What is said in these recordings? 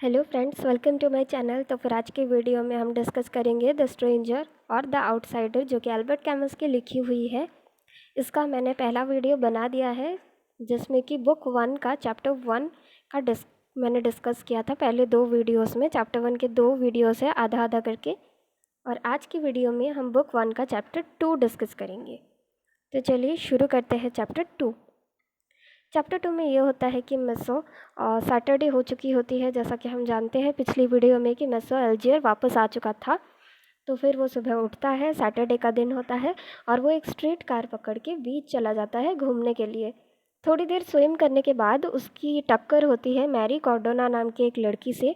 Hello friends, welcome to my channel. तो फिर आज की वीडियो में हम डिस्कस करेंगे द स्ट्रेंजर और द आउटसाइडर, जो कि अल्बर्ट कैमस की लिखी हुई है। इसका मैंने पहला वीडियो बना दिया है, जिसमें कि बुक 1 का चैप्टर 1 का मैंने डिस्कस किया था पहले 2 वीडियोस में। चैप्टर 1 के 2 वीडियोस है आधा आधा करके, और आज की वीडियो में हम बुक 1 का चैप्टर 2 डिस्कस करेंगे। तो चलिए शुरू करते हैं चैप्टर 2। चैप्टर 2 में ये होता है कि मेसो सैटरडे हो चुकी होती है, जैसा कि हम जानते हैं पिछली वीडियो में कि मेसो अल्जीयर वापस आ चुका था। तो फिर वो सुबह उठता है, सैटरडे का दिन होता है, और वो एक स्ट्रीट कार पकड़ के बीच चला जाता है घूमने के लिए। थोड़ी देर स्विम करने के बाद उसकी टक्कर होती है मैरी कॉर्डोना नाम की एक लड़की से।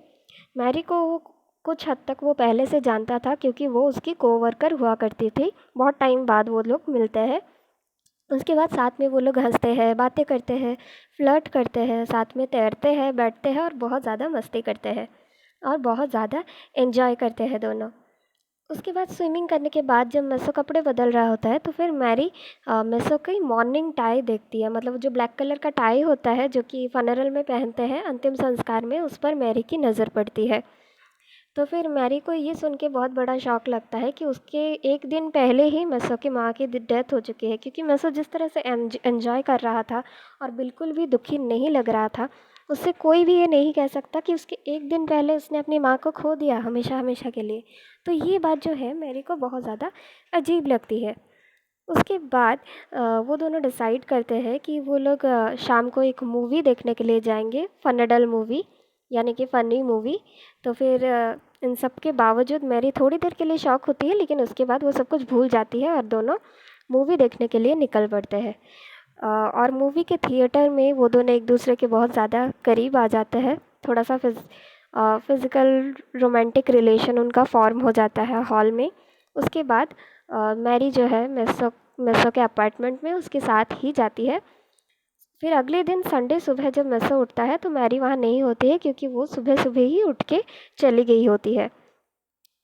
मैरी को कुछ हद तक वो पहले से जानता था, क्योंकि वो उसकी कोवर्कर हुआ करती थी। बहुत टाइम बाद वो लोग मिलते हैं। उसके बाद साथ में वो लोग हंसते हैं, बातें करते हैं, फ्लर्ट करते हैं, साथ में तैरते हैं, बैठते हैं और बहुत ज़्यादा मस्ती करते हैं और बहुत ज़्यादा एंजॉय करते हैं दोनों। उसके बाद स्विमिंग करने के बाद जब मेसो कपड़े बदल रहा होता है, तो फिर मैरी मेसो की मॉर्निंग टाई देखती है। मतलब जो ब्लैक कलर का टाई होता है, जो कि फनरल में पहनते हैं अंतिम संस्कार में, उस पर मैरी की नज़र पड़ती है। तो फिर मैरी को ये सुन के बहुत बड़ा शॉक लगता है कि उसके एक दिन पहले ही मेसो की माँ की डेथ हो चुकी है। क्योंकि मेसो जिस तरह से एंजॉय कर रहा था और बिल्कुल भी दुखी नहीं लग रहा था, उससे कोई भी ये नहीं कह सकता कि उसके एक दिन पहले उसने अपनी माँ को खो दिया हमेशा हमेशा के लिए। तो ये बात जो है मैरी को बहुत ज़्यादा अजीब लगती है। उसके बाद वो दोनों डिसाइड करते हैं कि वो लोग शाम को एक मूवी देखने के लिए जाएंगे, फनडल मूवी, यानी कि फ़नी मूवी। तो फिर इन सब के बावजूद मैरी थोड़ी देर के लिए शॉक होती है, लेकिन उसके बाद वो सब कुछ भूल जाती है और दोनों मूवी देखने के लिए निकल पड़ते हैं। और मूवी के थिएटर में वो दोनों एक दूसरे के बहुत ज़्यादा करीब आ जाते हैं। थोड़ा सा फिज़िकल रोमांटिक रिलेशन उनका फॉर्म हो जाता है हॉल में। उसके बाद मैरी जो है मेसो के अपार्टमेंट में उसके साथ ही जाती है। फिर अगले दिन संडे सुबह जब मेसो उठता है, तो मैरी वहाँ नहीं होती है, क्योंकि वो सुबह सुबह ही उठ के चली गई होती है।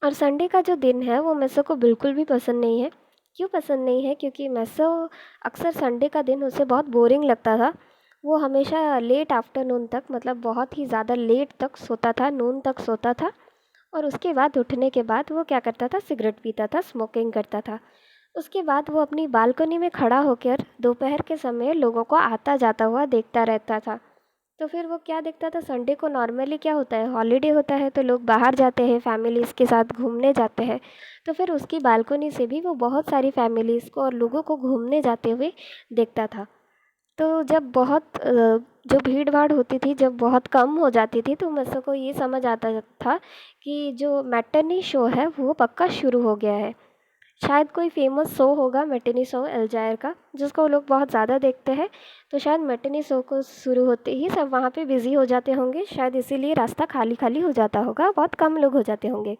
और संडे का जो दिन है वो मेसो को बिल्कुल भी पसंद नहीं है। क्यों पसंद नहीं है? क्योंकि मेसो अक्सर संडे का दिन उसे बहुत बोरिंग लगता था। वो हमेशा लेट आफ्टरनून तक, मतलब बहुत ही ज़्यादा लेट तक सोता था, नून तक सोता था। और उसके बाद उठने के बाद वो क्या करता था, सिगरेट पीता था, स्मोकिंग करता था। उसके बाद वो अपनी बालकनी में खड़ा होकर दोपहर के समय लोगों को आता जाता हुआ देखता रहता था। तो फिर वो क्या देखता था, संडे को नॉर्मली क्या होता है, हॉलीडे होता है, तो लोग बाहर जाते हैं, फैमिलीज़ के साथ घूमने जाते हैं। तो फिर उसकी बालकनी से भी वो बहुत सारी फैमिलीज़ को और लोगों को घूमने जाते हुए देखता था। तो जब बहुत जो भीड़ भाड़ होती थी, जब बहुत कम हो जाती थी, तो मेरे को ये समझ आता था कि जो मैटनी शो है वो पक्का शुरू हो गया है। शायद कोई फेमस शो होगा मैटनी शो अल्जायर का, जिसको लोग बहुत ज़्यादा देखते हैं। तो शायद मैटनी शो को शुरू होते ही सब वहाँ पे बिज़ी हो जाते होंगे, शायद इसीलिए रास्ता खाली खाली हो जाता होगा, बहुत कम लोग हो जाते होंगे।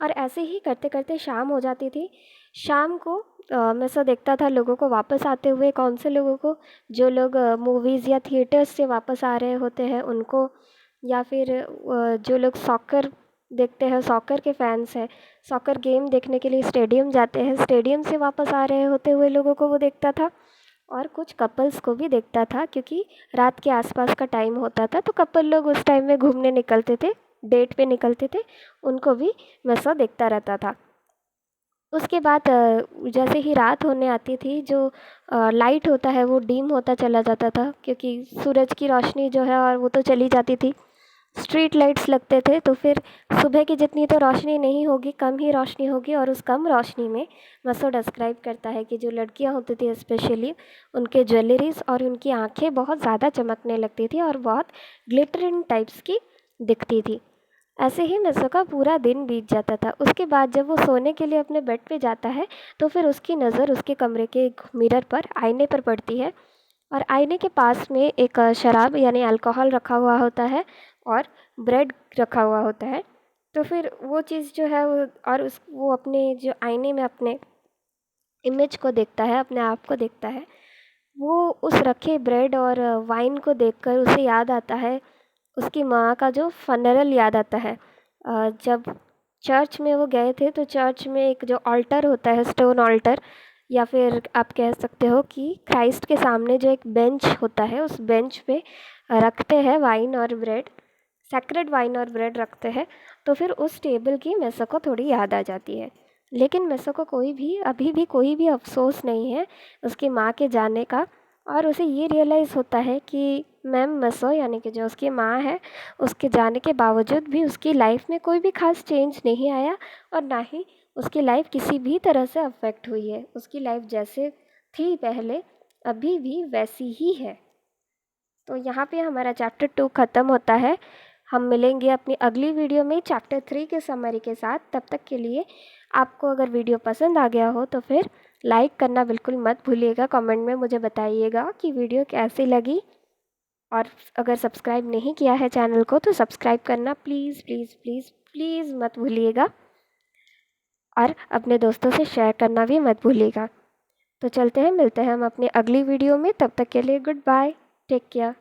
और ऐसे ही करते करते शाम हो जाती थी। शाम को मैं ऐसा देखता था लोगों को वापस आते हुए। कौन से लोगों को? जो लोग मूवीज़ या थिएटर्स से वापस आ रहे होते हैं उनको, या फिर जो लोग सॉकर देखते हैं, सॉकर के फैंस हैं, सॉकर गेम देखने के लिए स्टेडियम जाते हैं, स्टेडियम से वापस आ रहे होते हुए लोगों को वो देखता था। और कुछ कपल्स को भी देखता था, क्योंकि रात के आसपास का टाइम होता था, तो कपल लोग उस टाइम में घूमने निकलते थे, डेट पे निकलते थे, उनको भी मैं सब देखता रहता था। उसके बाद जैसे ही रात होने आती थी, जो लाइट होता है वो डिम होता चला जाता था, क्योंकि सूरज की रोशनी जो है और वो तो चली जाती थी। स्ट्रीट लाइट्स लगते थे, तो फिर सुबह की जितनी तो रोशनी नहीं होगी, कम ही रोशनी होगी। और उस कम रोशनी में मसो डिस्क्राइब करता है कि जो लड़कियां होती थी स्पेशली, उनके ज्वेलरीज और उनकी आंखें बहुत ज़्यादा चमकने लगती थी और बहुत ग्लिटरिंग टाइप्स की दिखती थी। ऐसे ही मिसो का पूरा दिन बीत जाता था। उसके बाद जब वो सोने के लिए अपने बेड पे जाता है, तो फिर उसकी नज़र उसके कमरे के एक मिरर पर, आईने पर पड़ती है। और आईने के पास में एक शराब यानी अल्कोहल रखा हुआ होता है और ब्रेड रखा हुआ होता है। तो फिर वो चीज़ जो है वो, और उस वो अपने जो आईने में अपने इमेज को देखता है, अपने आप को देखता है। वो उस रखे ब्रेड और वाइन को देखकर उसे याद आता है उसकी माँ का जो फनरल याद आता है। जब चर्च में वो गए थे, तो चर्च में एक जो ऑल्टर होता है, स्टोन ऑल्टर, या फिर आप कह सकते हो कि क्राइस्ट के सामने जो एक बेंच होता है, उस बेंच पे रखते हैं वाइन और ब्रेड। सेक्रेड वाइन और ब्रेड रखते हैं, तो फिर उस टेबल की मेसो को थोड़ी याद आ जाती है। लेकिन मेसो को अभी भी कोई भी अफसोस नहीं है उसकी माँ के जाने का, और उसे ये रियलाइज़ होता है कि मैम मेसो यानी कि जो उसकी माँ है, उसके जाने के बावजूद भी उसकी लाइफ में कोई भी ख़ास चेंज नहीं आया, और ना ही उसकी लाइफ किसी भी तरह से अफेक्ट हुई है। उसकी लाइफ जैसे थी पहले अभी भी वैसी ही है। तो यहाँ पे हमारा चैप्टर 2 ख़त्म होता है। हम मिलेंगे अपनी अगली वीडियो में चैप्टर 3 के समरी के साथ। तब तक के लिए आपको अगर वीडियो पसंद आ गया हो तो फिर लाइक करना बिल्कुल मत भूलिएगा। कमेंट में मुझे बताइएगा कि वीडियो कैसी लगी, और अगर सब्सक्राइब नहीं किया है चैनल को तो सब्सक्राइब करना प्लीज़ प्लीज़ प्लीज़ प्लीज़ मत भूलिएगा, और अपने दोस्तों से शेयर करना भी मत भूलिएगा। तो चलते हैं, मिलते हैं हम अपनी अगली वीडियो में। तब तक के लिए गुड बाय, टेक केयर।